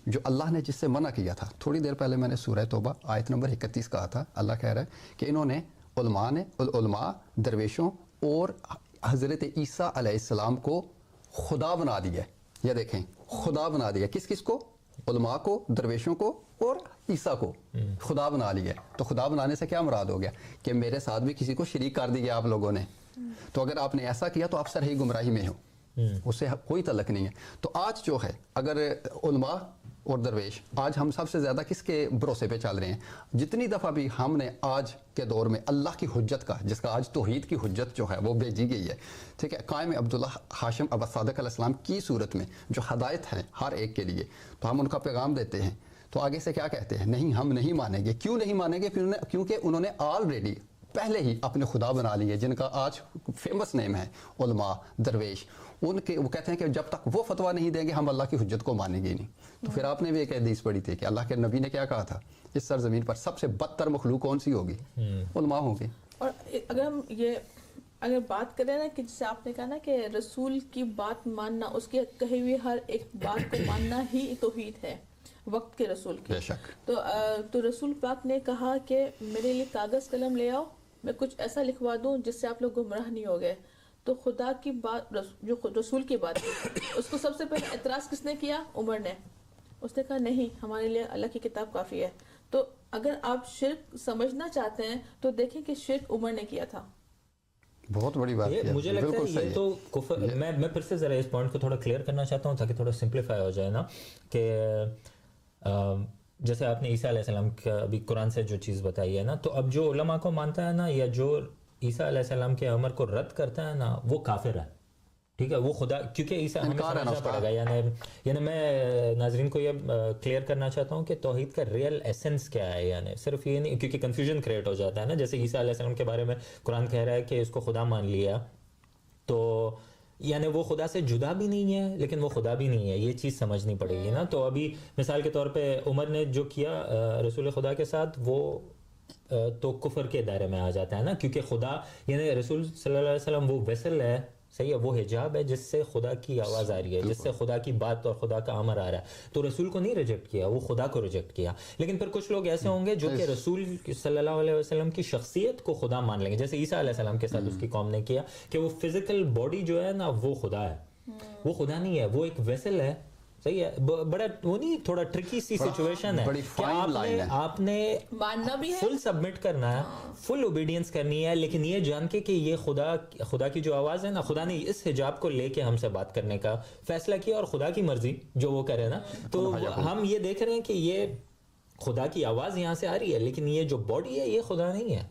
جو اللہ نے جس سے منع کیا تھا. تھوڑی دیر پہلے میں نے سورہ توبہ آیت نمبر 31 کہا تھا. اللہ کہہ رہا ہے کہ انہوں نے علماء درویشوں اور حضرت عیسیٰ علیہ السلام کو خدا بنا دیا. یہ دیکھیں، خدا بنا دیا. کس کو؟ علماء کو، درویشوں کو اور عیسیٰ کو خدا بنا لیا. تو خدا بنانے سے کیا مراد ہو گیا؟ کہ میرے ساتھ بھی کسی کو شریک کر دیا آپ لوگوں نے. تو اگر آپ نے ایسا کیا تو آپ سر ہی گمراہی میں ہو، اس سے کوئی تعلق نہیں ہے. تو آج جو ہے اگر علماء اور درویش، آج ہم سب سے زیادہ کس کے بھروسے پہ چل رہے ہیں؟ جتنی دفعہ بھی ہم نے آج کے دور میں اللہ کی حجت کا، جس کا آج توحید کی حجت جو ہے وہ بھیجی گئی ہے، ٹھیک ہے، قائم عبداللہ ہاشم ابا صادق علیہ السلام کی صورت میں جو ہدایت ہے ہر ایک کے لیے، تو ہم ان کا پیغام دیتے ہیں. تو آگے سے کیا کہتے ہیں؟ نہیں، ہم نہیں مانیں گے. کیوں نہیں مانیں گے؟ کیونکہ انہوں نے آلریڈی پہلے ہی اپنے خدا بنا لیے، جن کا آج فیمس نیم ہے علماء، درویش. وہ کہتے ہیں کہ جب تک وہ فتویٰ نہیں دیں گے ہم اللہ کی حجت کو مانیں گے نہیں. تو پھر آپ نے بھی ایک حدیث پڑھی تھی کہ اللہ کے نبی نے کیا کہا تھا؟ اس سرزمین پر سب سے بدتر مخلوق کون سی ہوگی؟ علماء ہوں گے. اور اگر ہم اگر بات کریں نا کہ جسے آپ نے کہا نا کہ رسول کی بات ماننا، اس کے کہی ہوئی ہر ایک بات کو ماننا ہی توحید ہے وقت کے رسول کی. بے شک. تو رسول پاک نے کہا کہ میرے لیے کاغذ قلم لے آؤ، میں کچھ ایسا لکھوا دوں جس سے آپ لوگ گمراہ نہیں ہو گئے. تو خدا کی بات، جو رسول کی بات تھی، اس کو سب سے پہلے اعتراض کس نے کیا؟ عمر نے. اس نے کہا نہیں، ہمارے لیے اللہ کی کتاب کافی ہے. تو اگر آپ شرک سمجھنا چاہتے ہیں تو دیکھیں کہ شرک عمر نے کیا تھا. بہت بڑی بات ہے. مجھے لگتا ہے یہ تو کفر. میں پھر سے ذرا اس پوائنٹ کو تھوڑا کلیئر کرنا چاہتا ہوں تاکہ تھوڑا سمپلیفائی ہو جائے نا، کہ جیسے آپ نے عیسیٰ علیہ السلام کا ابھی قرآن سے جو چیز بتائی ہے نا، تو اب جو علماء کو مانتا ہے نا، یا جو عیسیٰ علیہ السلام کے امر کو رد کرتا ہے نا، وہ کافر ہے. ٹھیک ہے، وہ خدا، کیونکہ عیسیٰ ہمیں سمجھنا پڑے گا. یعنی میں ناظرین کو یہ کلیئر کرنا چاہتا ہوں کہ توحید کا ریئل ایسنس کیا ہے. یعنی صرف یہ نہیں، کیونکہ کنفیوژن کریٹ ہو جاتا ہے نا. جیسے عیسیٰ علیہ السلام کے بارے میں قرآن کہہ رہا ہے کہ اس کو خدا مان لیا، تو یعنی وہ خدا سے جدا بھی نہیں ہے لیکن وہ خدا بھی نہیں ہے. یہ چیز سمجھنی پڑے گی نا. تو ابھی مثال کے طور پہ عمر نے جو کیا رسول خدا کے ساتھ، وہ تو کفر کے دائرے میں آ جاتا ہے نا، کیونکہ خدا یعنی رسول صلی اللہ علیہ وسلم وہ ویسل ہے، صحیح ہے، وہ حجاب ہے جس سے خدا کی آواز آ رہی ہے، جس سے خدا کی بات اور خدا کا امر آ رہا ہے. تو رسول کو نہیں ریجیکٹ کیا، وہ خدا کو ریجیکٹ کیا. لیکن پھر کچھ لوگ ایسے ہوں گے جو کہ رسول صلی اللہ علیہ وسلم کی شخصیت کو خدا مان لیں گے، جیسے عیسیٰ علیہ السلام کے ساتھ اس کی قوم نے کیا کہ وہ فزیکل باڈی جو ہے نا وہ خدا ہے. وہ خدا نہیں ہے، وہ ایک ویسل ہے. صحیح ہے، بڑا وہ نہیں، تھوڑا ٹرکی سی سچویشن ہے کہ آپ نے ماننا بھی ہے، فل سبمٹ کرنا ہے، فل اوبیڈینس کرنی ہے، لیکن یہ جان کے کہ یہ خدا کی جو آواز ہے نا، خدا نے اس حجاب کو لے کے ہم سے بات کرنے کا فیصلہ کیا، اور خدا کی مرضی جو وہ کرے نا. تو ہم یہ دیکھ رہے ہیں کہ یہ خدا کی آواز یہاں سے آ رہی ہے، لیکن یہ جو باڈی ہے یہ خدا نہیں ہے.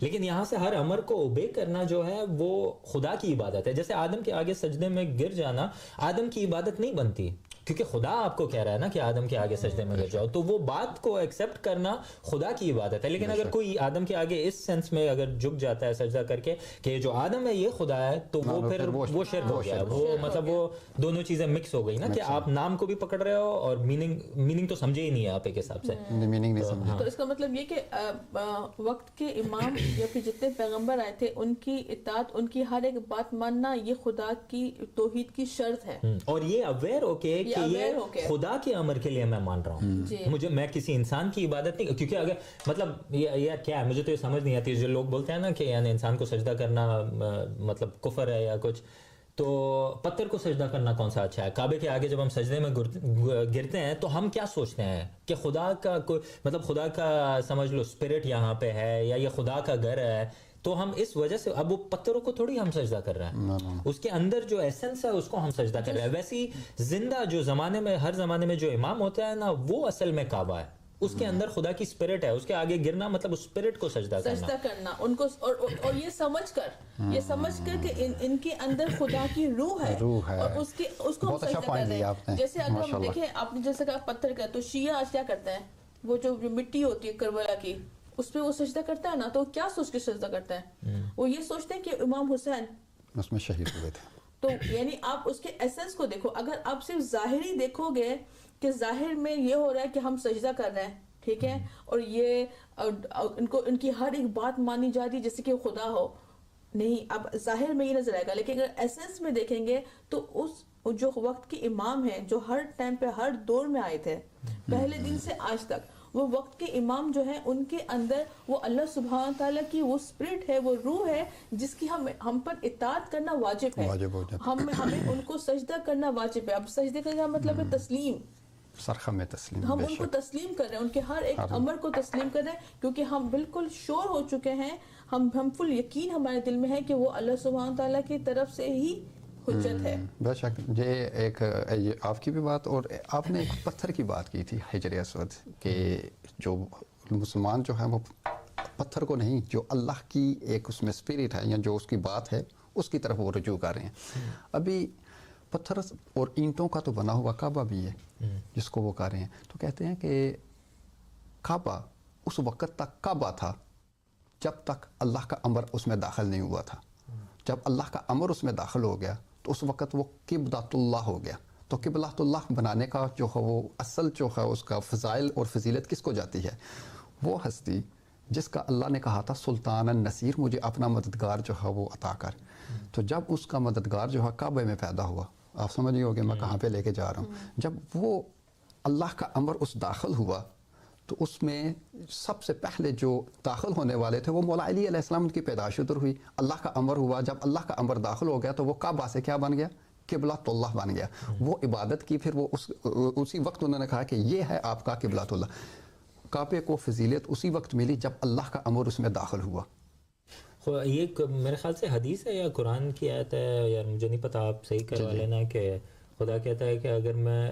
لیکن یہاں سے ہر امر کو اوبے کرنا جو ہے وہ خدا کی عبادت ہے. جیسے آدم کے آگے سجدے میں گر جانا آدم کی عبادت نہیں بنتی، کیونکہ خدا آپ کو کہہ رہا ہے نا کہ آدم کے آگے سجدے میں گر جاؤ, تو وہ بات کو ایکسیپٹ کرنا خدا کی عبادت ہے. لیکن اگر کوئی آدم کے آگے اس سینس میں اگر جھک جاتا ہے سجدہ کر کے کہ جو آدم ہے یہ خدا ہے, تو وہ پھر وہ شرک ہو گیا. وہ مطلب وہ دونوں چیزیں مکس ہو گئی نا, کہ آپ نام کو بھی پکڑ رہے ہو اور میننگ تو سمجھے ہی نہیں ہے آپ ایک حساب سے. میننگ نہیں سمجھے. تو اس کا مطلب یہ کہ وقت کے امام یا پھر جتنے پیغمبر آئے تھے ان کی اطاعت, ان کی ہر ایک بات ماننا, یہ خدا کی توحید کی شرط ہے. اور یہ اویئر ہو کے کہ یہ خدا کے امر کے لیے میں مان رہا ہوں, مجھے میں کسی انسان کی عبادت نہیں, کیونکہ اگر مطلب یہ کیا ہے, مجھے تو یہ سمجھ نہیں آتی جو لوگ بولتے ہیں نا کہ یعنی انسان کو سجدہ کرنا مطلب کفر ہے یا کچھ, تو پتھر کو سجدہ کرنا کون سا اچھا ہے؟ کعبے کے آگے جب ہم سجدے میں گرتے ہیں تو ہم کیا سوچتے ہیں کہ خدا کا کوئی مطلب خدا کا سمجھ لو اسپرٹ یہاں پہ ہے یا یہ خدا کا گھر ہے, تو ہم اس وجہ سے اب وہ پتھروں کو تھوڑی ہم سجدہ کر رہے ہیں, اس کے اندر جو ایسنس ہے اس کو ہم سجدہ کر رہے ہیں. ویسی زندہ جو زمانے میں ہر زمانے میں جو امام ہوتا ہے نا, وہ اصل میں کعبہ ہے, اس کے اندر خدا کی اسپرٹ ہے, اس کے آگے گرنا مطلب اس اسپرٹ کو سجدہ کرنا ان کو, اور یہ سمجھ کر کہ ان کے اندر خدا کی روح ہے اور اس کو ہم سجدہ کر رہے ہیں. جیسے اگر ہم دیکھیں, آپ نے جیسے کہا پتھر کا, تو شیعہ آج کیا کرتے ہیں, وہ جو مٹی ہوتی ہے کربلا کی اس پہ وہ سجدہ کرتا ہے نا, تو کیا سوچ کے سجدہ کرتا ہے؟ وہ یہ سوچتے ہیں کہ امام حسین اس میں شہید ہوئے تھے. تو یعنی آپ اس کے ایسنس کو دیکھو. اگر آپ صرف ظاہری دیکھو گے کہ ظاہر میں یہ ہو رہا ہے کہ ہم سجدہ کر رہے ہیں, ٹھیک ہے, اور یہ ان کی ہر ایک بات مانی جا رہی ہے جیسے کہ خدا ہو, نہیں, اب ظاہر میں یہ نظر آئے گا. لیکن اگر ایسنس میں دیکھیں گے تو اس جو وقت کے امام ہیں, جو ہر ٹائم پہ ہر دور میں آئے تھے پہلے دن سے آج تک, وہ وقت کے امام جو ہیں ان کے اندر وہ اللہ سبحانہ تعالیٰ کی وہ اسپرٹ ہے, وہ روح ہے جس کی ہم پر اطاعت کرنا واجب ہے, ہمیں ان کو سجدہ کرنا واجب ہے. اب سجدے کا مطلب ہے تسلیم, سرخم میں تسلیم, ہم ان کو تسلیم کر رہے ہیں, ان کے ہر ایک امر کو تسلیم کر رہے ہیں, کیونکہ ہم بالکل شور ہو چکے ہیں, ہم فل یقین ہمارے دل میں ہے کہ وہ اللہ سبحانہ تعالیٰ کی طرف سے ہی حجت ہے. بے شک. یہ ایک آپ کی بھی بات, اور آپ نے ایک پتھر کی بات کی تھی, حجر اسود, کہ جو مسلمان جو ہے وہ پتھر کو نہیں, جو اللہ کی ایک اس میں اسپرٹ ہے یا جو اس کی بات ہے اس کی طرف وہ رجوع کر رہے ہیں. ابھی پتھر اور اینٹوں کا تو بنا ہوا کعبہ بھی ہے جس کو وہ کر رہے ہیں, تو کہتے ہیں کہ کعبہ اس وقت تک کعبہ تھا جب تک اللہ کا امر اس میں داخل نہیں ہوا تھا. جب اللہ کا امر اس میں داخل ہو گیا تو اس وقت وہ قبلۃ اللہ ہو گیا. تو قبلۃ اللہ بنانے کا جو ہے وہ اصل جو ہے اس کا فضائل اور فضیلت کس کو جاتی ہے؟ وہ ہستی جس کا اللہ نے کہا تھا سلطان النصیر, مجھے اپنا مددگار جو ہے وہ عطا کر. تو جب اس کا مددگار جو ہے کعبے میں پیدا ہوا, آپ سمجھ نہیں ہوگے میں کہاں پہ لے کے جا رہا ہوں, جب وہ اللہ کا امر اس داخل ہوا تو اس میں سب سے پہلے جو داخل ہونے والے تھے وہ مولا علی علیہ السلام کی پیدائش ادھر ہوئی. اللہ کا امر ہوا, جب اللہ کا امر داخل ہو گیا تو وہ کعبہ سے کیا بن گیا؟ قبلۃ اللہ بن گیا. وہ عبادت کی, پھر وہ اسی وقت انہوں نے کہا کہ یہ ہے آپ کا قبلۃ اللہ. کعبے کو فضیلت اسی وقت ملی جب اللہ کا امر اس میں داخل ہوا. یہ میرے خیال سے حدیث ہے یا قرآن کی آیت ہے, یا مجھے نہیں پتا, آپ صحیح کروا لینا, کہ خدا کہتا ہے کہ اگر میں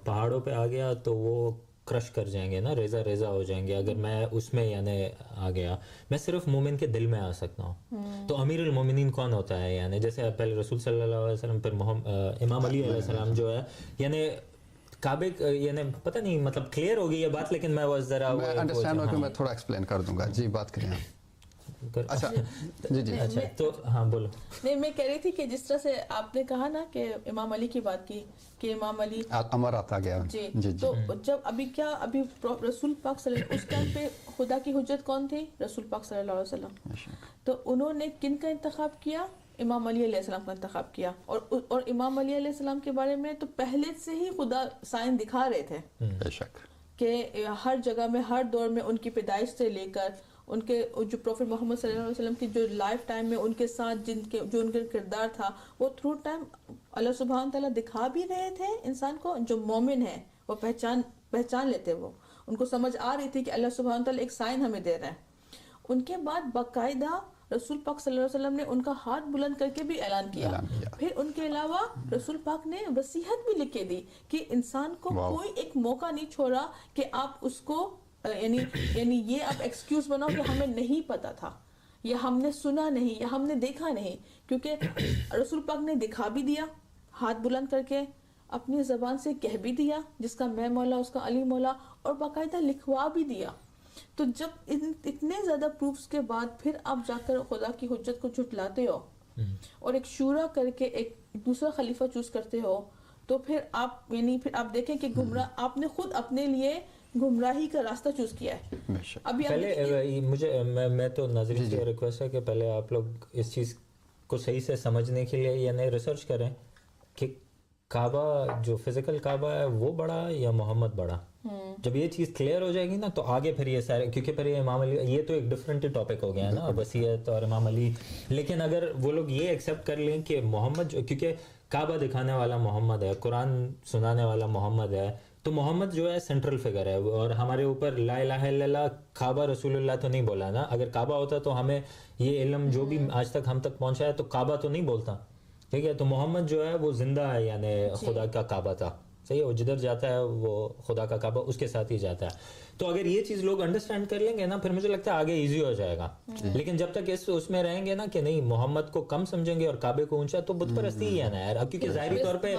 پہاڑوں پہ آ گیا تو وہ کرش کر جائیں گے نا, ریزہ ریزہ ہو جائیں گے اگر میں اس میں یعنی آ گیا. میں صرف مومن کے دل میں آ سکتا ہوں. تو امیر المومنین کون ہوتا ہے؟ یعنی جیسے پہلے رسول صلی اللہ علیہ وسلم, پھر امام علی علیہ السلام جو ہے, یعنی کعبے یعنی پتہ نہیں مطلب کلیئر ہو گئی یہ بات, لیکن میں ذرا انڈرسٹینڈ ہو کہ میں تھوڑا ایکسپلین کر دوں گا. جی بات کریں. اچھا جی اچھا, تو ہاں بولو. نہیں, میں کہہ رہی تھی کہ جس طرح سے آپ نے کہا نا کہ امام علی کی بات کی کہ امام علی امر آتا گیا, جی, تو جب ابھی رسول پاک صلی اللہ علیہ وسلم اس ٹائم پہ خدا کی حجت کون تھی؟ رسول پاک صلی اللہ علیہ وسلم. تو انہوں نے کن کا انتخاب کیا؟ امام علی علیہ السلام کا انتخاب کیا. اور امام علی علیہ السلام کے بارے میں تو پہلے سے ہی خدا سائن دکھا رہے تھے بے شک, کہ ہر جگہ میں, ہر دور میں, ان کی پیدائش سے لے کر ان کے جو پروفٹ محمد صلی اللہ علیہ وسلم کی جو لائف ٹائم میں ان کے ساتھ جو ان کا کردار تھا, وہ تھرو ٹائم اللہ سبحانہ تعالیٰ دکھا بھی رہے تھے انسان کو. جو مومن ہے وہ پہچان لیتے, وہ ان کو سمجھ آ رہی تھی کہ اللہ سبحانہ تعالیٰ ایک سائن ہمیں دے رہا ہے. ان کے بعد باقاعدہ رسول پاک صلی اللہ علیہ وسلم نے ان کا ہاتھ بلند کر کے بھی اعلان کیا. پھر ان کے علاوہ رسول پاک نے وصیت بھی لکھ کے دی کہ انسان کو کوئی ایک موقع نہیں چھوڑا کہ آپ اس کو یعنی یہ آپ ایکسکیوز بناؤ کہ ہمیں نہیں پتا تھا, یا ہم نے سنا نہیں, یا ہم نے دیکھا نہیں. کیونکہ رسول پاک نے دکھا بھی دیا ہاتھ بلند کر کے, اپنی زبان سے کہہ بھی دیا جس کا میں مولا اس کا علی مولا, اور باقاعدہ لکھوا بھی دیا. تو جب اتنے زیادہ پروفز کے بعد پھر آپ جا کر خدا کی حجت کو جھٹلاتے ہو اور ایک شورا کر کے ایک دوسرا خلیفہ چوز کرتے ہو, تو پھر آپ یعنی پھر آپ دیکھیں کہ گمراہ آپ نے خود اپنے لیے گمراہی کا راستہ چوز کیا ہے. ابھی پہلے مجھے میں تو ناظرین سے ریکویسٹ ہے کہ پہلے آپ لوگ اس چیز کو صحیح سے سمجھنے کے لیے یعنی ریسرچ کریں کہ کعبہ جو فزیکل کعبہ ہے وہ بڑا یا محمد بڑا. جب یہ چیز کلیئر ہو جائے گی نا تو آگے پھر یہ سارے, کیونکہ پھر یہ امام علی یہ تو ایک ڈفرینٹ ٹاپک ہو گیا ہے نا وصیت اور امام علی. لیکن اگر وہ لوگ یہ ایکسیپٹ کر لیں کہ محمد کیونکہ کعبہ دکھانے والا محمد ہے, قرآن سنانے والا محمد ہے, تو محمد جو ہے سینٹرل فگر ہے, اور ہمارے اوپر لا الہ الا اللہ کعبہ رسول اللہ تو نہیں بولا نا. اگر کعبہ ہوتا تو ہمیں یہ علم جو بھی آج تک ہم تک پہنچا ہے تو کعبہ تو نہیں بولتا, ٹھیک ہے. تو محمد جو ہے وہ زندہ ہے, یعنی خدا کا کعبہ تھا, صحیح ہے. وہ جدھر جاتا ہے وہ خدا کا کعبہ اس کے ساتھ ہی جاتا ہے. تو اگر یہ چیز لوگ انڈرسٹینڈ کر لیں گے نا پھر مجھے لگتا ہے آگے ایزی ہو جائے گا. لیکن جب تک اس میں رہیں گے نا کہ نہیں محمد کو کم سمجھیں گے اور کعبے کو اونچا, تو بت پرستی ہی ہے نا یار. اب کیونکہ ظاہری طور پہ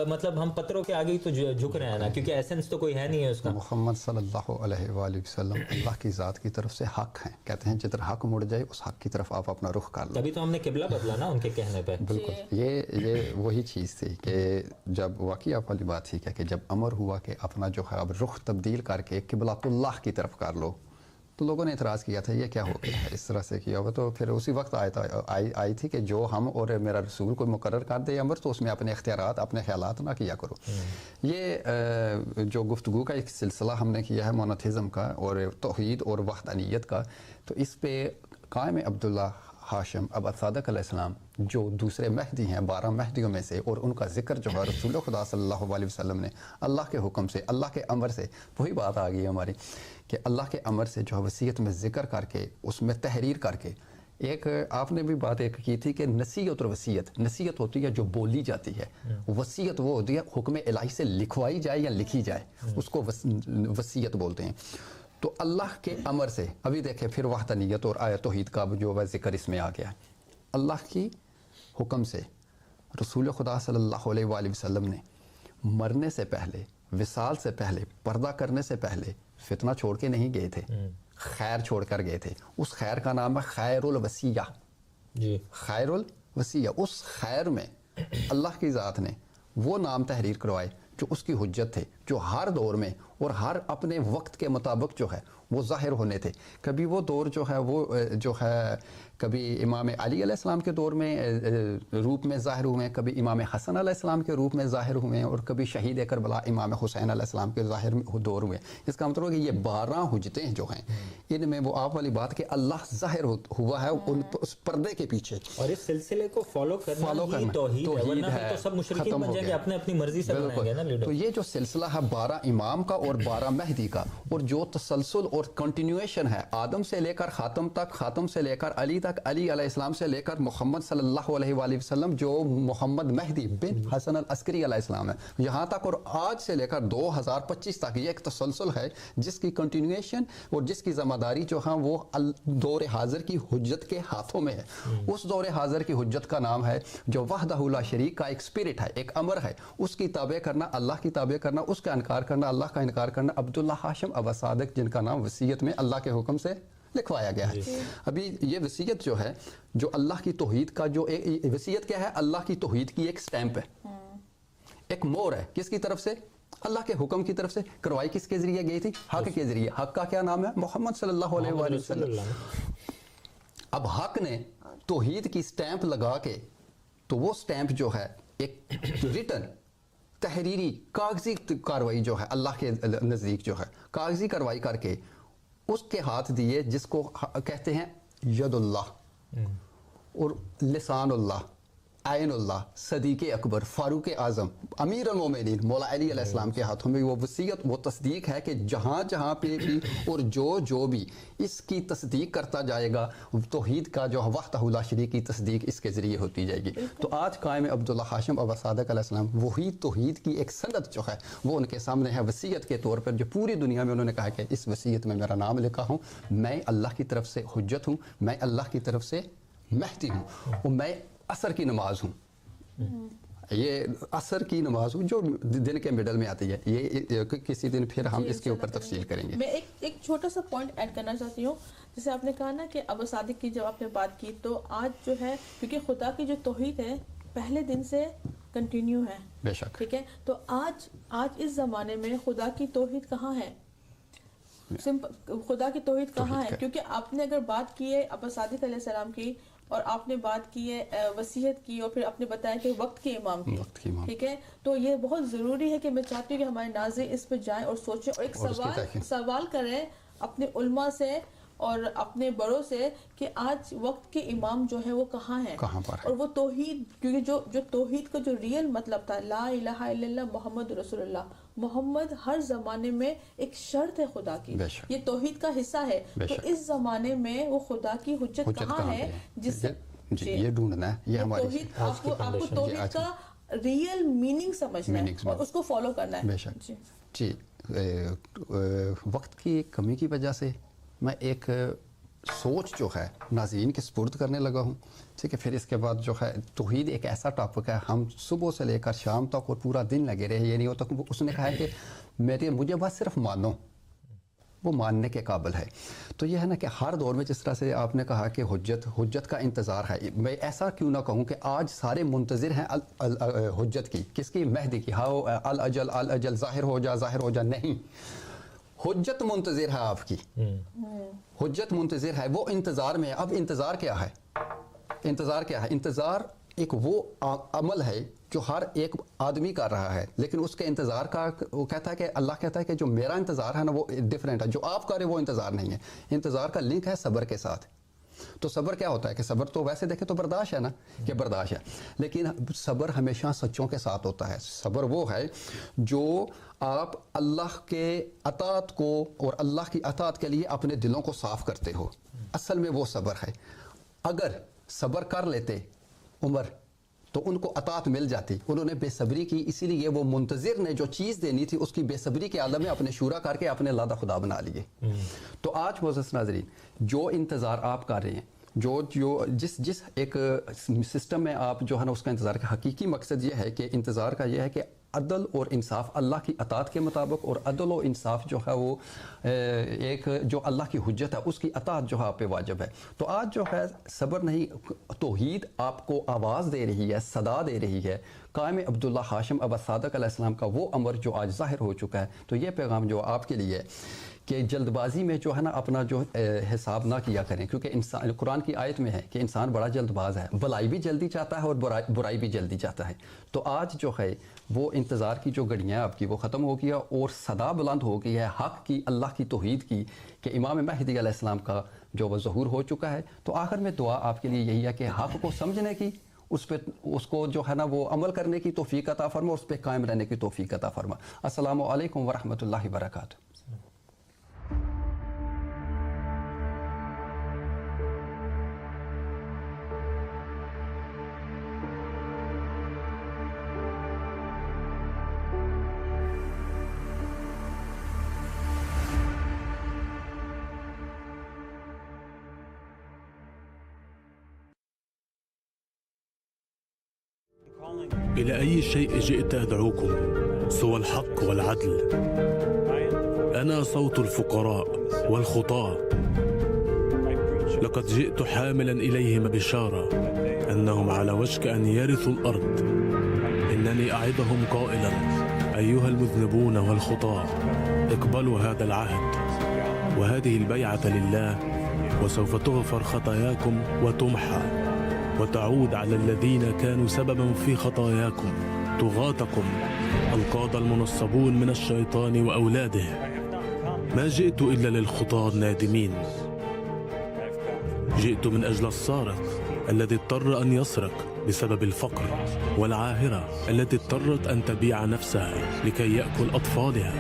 مطلب ہم پتھروں کے آگے ہی تو جھک رہے ہیں نا, کیونکہ ایسنس تو کوئی ہے نہیں ہے اس کا. محمد صلی اللہ علیہ وآلہ وسلم اللہ کی ذات کی طرف سے حق ہیں. کہتے ہیں جدھر حق مڑ جائے اس حق کی طرف آپ اپنا رخ کر لو. تبھی تو ہم نے قبلہ بدلا نا ان کے کہنے پہ. بالکل یہ وہی چیز تھی کہ جب واقعہ والی بات تھی کہ جب امر ہوا کہ اپنا جو ہے اب رخ تبدیل کر کے قبلۃ اللہ کی طرف کر لو, تو لوگوں نے اعتراض کیا تھا یہ کیا ہو گیا ہے, اس طرح سے کیا ہوا. تو پھر اسی وقت آئی تھی کہ جو ہم اور میرا رسول کو مقرر کر دے امر, تو اس میں اپنے اختیارات اپنے خیالات نہ کیا کرو. یہ جو گفتگو کا ایک سلسلہ ہم نے کیا ہے مونوتھیزم کا اور توحید اور وحدانیت کا, تو اس پہ قائم عبداللہ ہاشم ابا صادق علیہ السلام جو دوسرے مہدی ہیں 12 مہدیوں میں سے, اور ان کا ذکر جو ہے رسول خدا صلی اللہ علیہ وسلم نے اللہ کے حکم سے اللہ کے امر سے, وہی بات آ گئی ہماری کہ اللہ کے امر سے جو ہے وصیت میں ذکر کر کے اس میں تحریر کر کے. ایک آپ نے بھی بات ایک کی تھی کہ نصیحت اور وصیت, نصیحت ہوتی ہے جو بولی جاتی ہے, وصیت وہ ہوتی ہے حکم الہی سے لکھوائی جائے یا لکھی جائے, اس کو وصیت بولتے ہیں. تو اللہ کے امر سے ابھی دیکھیں پھر وحدانیت اور توحید کا جو ہے ذکر اس میں آ گیا ہے. اللہ کی حکم سے رسول خدا صلی اللہ علیہ وآلہ وسلم نے مرنے سے پہلے, وصال سے پہلے, پردہ کرنے سے پہلے فتنہ چھوڑ کے نہیں گئے تھے, خیر چھوڑ کر گئے تھے. اس خیر کا نام ہے خیر الوصیہ. جی خیر الوصیہ. اس خیر میں اللہ کی ذات نے وہ نام تحریر کروائے جو اس کی حجت تھے, جو ہر دور میں اور ہر اپنے وقت کے مطابق جو ہے وہ ظاہر ہونے تھے. کبھی وہ دور جو ہے وہ جو ہے کبھی امام علی علیہ السلام کے دور میں روپ میں ظاہر ہوئے, کبھی امام حسن علیہ السلام کے روپ میں ظاہر ہوئے, اور کبھی شہید کربلا امام حسین علیہ السلام کے ظاہر دور ہوئے. اس کا مطلب ہے کہ یہ 12 حجتیں جو ہیں ان میں وہ آپ والی بات کہ اللہ ظاہر ہوا ہے اس پردے کے پیچھے, اور اس سلسلے کو فالو کرنا ہی توحید ہے, ورنہ تو سب مشرکین بن جائیں گے, اپنے اپنی مرضی سے بنائیں گے نا لیڈر. تو یہ جو سلسلہ ہے 12 امام کا اور 12 مہدی کا, اور جو تسلسل اور کنٹینیویشن ہے آدم سے لے کر خاتم تک, خاتم سے لے کر علی تک, علی علیہ السلام سے لے کر محمد صلی اللہ علیہ وآلہ وسلم جو محمد مہدی بن حسن العسکری علیہ السلام ہے, یہاں تک اور آج سے لے کر 2025 تک یہ ایک تسلسل ہے جس کی کنٹینیویشن اور جس کی ذمہ داری جو ہے وہ دور حاضر کی حجت کے ہاتھوں میں ہے. اس دور حاضر کی حجت کا نام ہے جو وحدہ لا شریک کا ایک اسپرٹ ہے, ایک امر ہے, اس کی تابع کرنا, اللہ کی تابع کرنا, اس کا انکار کرنا, اللہ کا انکار کرنا. عبداللہ ہاشم ابا صادق جن کا نام وصیت میں اللہ کے حکم سے لکھوایا گیا ہے. ابھی یہ وصیت جو ہے جو اللہ کی توحید کا جو وصیت کیا ہے, اللہ کی توحید کی ایک سٹیمپ ہے, ایک مور ہے. کس کی طرف سے؟ اللہ کے حکم کی طرف سے. کروائی کس کے ذریعے گئی تھی؟ حق کے ذریعے. حق کا کیا نام ہے؟ محمد صلی اللہ علیہ وآلہ وسلم. اب حق نے توحید کی سٹیمپ لگا کے, تو وہ سٹیمپ جو ہے ایک ریٹن تحریری کاغذی کاروائی جو ہے اللہ کے نزدیک جو ہے کاغذی کاروائی کر کے اس کے ہاتھ دیے جس کو کہتے ہیں ید اللہ اور لسان اللہ, عین اللہ, صدیق اکبر, فاروق اعظم, امیر المومنین مولا علی علیہ السلام کے ہاتھوں میں وہ وصیت, وہ تصدیق ہے کہ جہاں جہاں پہ بھی اور جو بھی اس کی تصدیق کرتا جائے گا توحید کا جو وحدہ لا شریک کی تصدیق اس کے ذریعے ہوتی جائے گی. تو آج قائم عبداللہ ہاشم ابا صادق علیہ السلام وہی توحید کی ایک سند جو ہے وہ ان کے سامنے ہے وصیت کے طور پر, جو پوری دنیا میں انہوں نے کہا کہ اس وصیت میں میرا نام لکھا ہوں, میں اللہ کی طرف سے حجت ہوں, میں اللہ کی طرف سے مہدی ہوں, اور میں عصر کی نماز ہوں. یہ عصر کی نماز جو دن کے مڈل میں آتی ہے، یہ کسی دن پھر ہم اس کے اوپر تفصیل کریں گے. میں ایک چھوٹا سا پوائنٹ ایڈ کرنا چاہتی ہوں. جیسے آپ نے کہا نا کہ ابا صادق کی جب آپ نے بات کی، تو آج جو ہے کیونکہ خدا کی جو توحید ہے پہلے دن سے کنٹینیو ہے. بے شک. ٹھیک ہے، تو آج اس زمانے میں خدا کی توحید کہاں ہے؟ خدا کی توحید کہاں ہے؟ کیونکہ آپ نے اگر بات کی ہے ابا صادق علیہ السلام کی، اور آپ نے بات کی ہے وصیت کی، اور پھر آپ نے بتایا کہ وقت کے امام کی، ٹھیک ہے، تو یہ بہت ضروری ہے کہ میں چاہتی ہوں کہ ہمارے ناظرین اس پہ جائیں اور سوچیں اور ایک سوال کریں اپنے علماء سے اور اپنے بڑوں سے کہ آج وقت کے امام جو ہے وہ کہاں ہیں، اور وہ توحید، کیونکہ جو توحید کا جو ریئل مطلب تھا لا الہ الا اللہ محمد رسول اللہ، محمد ہر زمانے میں ایک شرط ہے خدا کی، یہ توحید کا حصہ ہے. تو اس زمانے میں وہ خدا کی حجت کہاں ہے جس سے یہ ڈھونڈنا ہے، یہ ہماری آپ کو توحید کا ریئل میننگ سمجھنا ہے اور اس کو فالو کرنا ہے. بے شک. جی وقت کی کمی کی وجہ سے میں ایک سوچ جو ہے ناظرین کے سپرد کرنے لگا ہوں. ٹھیک ہے، پھر اس کے بعد جو ہے توحید ایک ایسا ٹاپک ہے، ہم صبح سے لے کر شام تک اور پورا دن لگے رہے. یہ نہیں ہوتا. اس نے کہا ہے کہ مجھے بس صرف مانو، وہ ماننے کے قابل ہے. تو یہ ہے نا کہ ہر دور میں جس طرح سے آپ نے کہا کہ حجت کا انتظار ہے، میں ایسا کیوں نہ کہوں کہ آج سارے منتظر ہیں حجت کی. کس کی؟ مہدی کی. ہاؤ الاجل ظاہر ہو جا. نہیں، حجت منتظر ہے آپ کی، حجت منتظر ہے، وہ انتظار میں ہے. اب انتظار کیا ہے؟ انتظار ایک وہ عمل ہے جو ہر ایک آدمی کر رہا ہے، لیکن اس کے انتظار کا وہ کہتا ہے کہ اللہ کہتا ہے کہ جو میرا انتظار ہے نا وہ ڈیفرنٹ ہے، جو آپ کر رہے وہ انتظار نہیں ہے. انتظار کا لنک ہے صبر کے ساتھ. تو صبر کیا ہوتا ہے کہ صبر تو ویسے دیکھیں تو برداشت ہے نا، کہ برداشت ہے، لیکن صبر ہمیشہ سچوں کے ساتھ ہوتا ہے. صبر وہ ہے جو آپ اللہ کے اطاعت کو اور اللہ کی اطاعت کے لیے اپنے دلوں کو صاف کرتے ہو. اصل میں وہ صبر ہے. اگر صبر کر لیتے عمر تو ان کو اطاعت مل جاتی. انہوں نے بے صبری کی، اسی لیے وہ منتظر نے جو چیز دینی تھی اس کی بے صبری کے عالم میں اپنے شورا کر کے اپنے اللہ خدا بنا لیے. تو آج معزز ناظرین جو انتظار آپ کر رہے ہیں، جو جس ایک سسٹم میں آپ جو ہے نا اس کا انتظار کا حقیقی مقصد یہ ہے کہ انتظار کا یہ ہے کہ عدل اور انصاف اللہ کی اطاعت کے مطابق، اور عدل و انصاف جو ہے وہ ایک جو اللہ کی حجت ہے اس کی اطاعت جو ہے آپ پہ واجب ہے. تو آج جو ہے صبر نہیں، توحید آپ کو آواز دے رہی ہے، صدا دے رہی ہے. قائم عبداللہ ہاشم ابا صادق علیہ السلام کا وہ امر جو آج ظاہر ہو چکا ہے. تو یہ پیغام جو آپ کے لیے کہ جلد بازی میں جو ہے نا اپنا جو حساب نہ کیا کریں، کیونکہ انسان قرآن کی آیت میں ہے کہ انسان بڑا جلد باز ہے، بھلائی بھی جلدی چاہتا ہے اور برائی بھی جلدی چاہتا ہے. تو آج جو ہے وہ انتظار کی جو گھڑیاں آپ کی وہ ختم ہو گیا اور صدا بلند ہو گئی ہے حق کی، اللہ کی توحید کی، کہ امام مہدی علیہ السلام کا جو وہ ظہور ہو چکا ہے. تو آخر میں دعا آپ کے لیے یہی ہے کہ حق کو سمجھنے کی، اس کو جو ہے نا وہ عمل کرنے کی توفیق عطا فرما، اس پہ قائم رہنے کی توفیق عطا فرما. السلام علیکم ورحمۃ اللہ وبرکاتہ. إلى أي شيء جئت أدعوكم سوى الحق والعدل؟ أنا صوت الفقراء والخطاة. لقد جئت حاملا إليهم بشارة أنهم على وشك أن يرثوا الأرض. إنني أعظهم قائلا أيها المذنبون والخطاة اقبلوا هذا العهد وهذه البيعة لله، وسوف تغفر خطاياكم وتمحى وتعود على الذين كانوا سببا في خطاياكم طغاتكم القادة المنصبون من الشيطان وأولاده. ما جئت إلا للخطاة النادمين. جئت من أجل السارق الذي اضطر أن يسرق بسبب الفقر، والعاهرة التي اضطرت أن تبيع نفسها لكي يأكل أطفالها،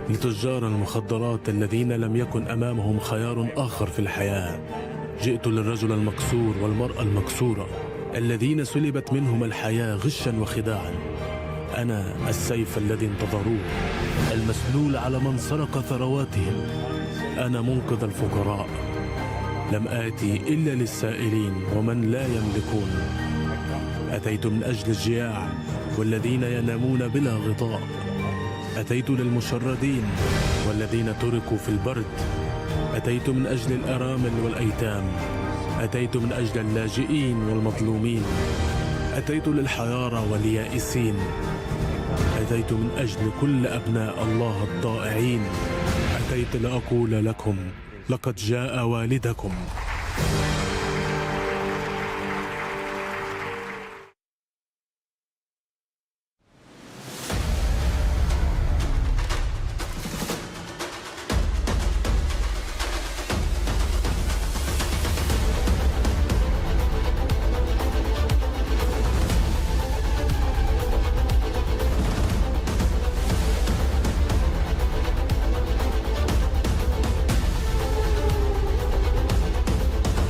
لتجار المخدرات الذين لم يكن أمامهم خيار آخر في الحياة. جئت للرجل المكسور والمرأة المكسورة الذين سلبت منهم الحياة غشا وخداعا. أنا السيف الذي انتظروه، المسلول على من سرق ثرواتهم. أنا منقذ الفقراء، لم آتي إلا للسائلين ومن لا يملكون. أتيت من أجل الجياع والذين ينامون بلا غطاء. أتيت للمشردين والذين تركوا في البرد. أتيت من أجل الأرامل والأيتام. أتيت من أجل اللاجئين والمظلومين. أتيت للحيارى واليائسين. أتيت من أجل كل أبناء الله الضائعين. أتيت لأقول لكم لقد جاء والدكم.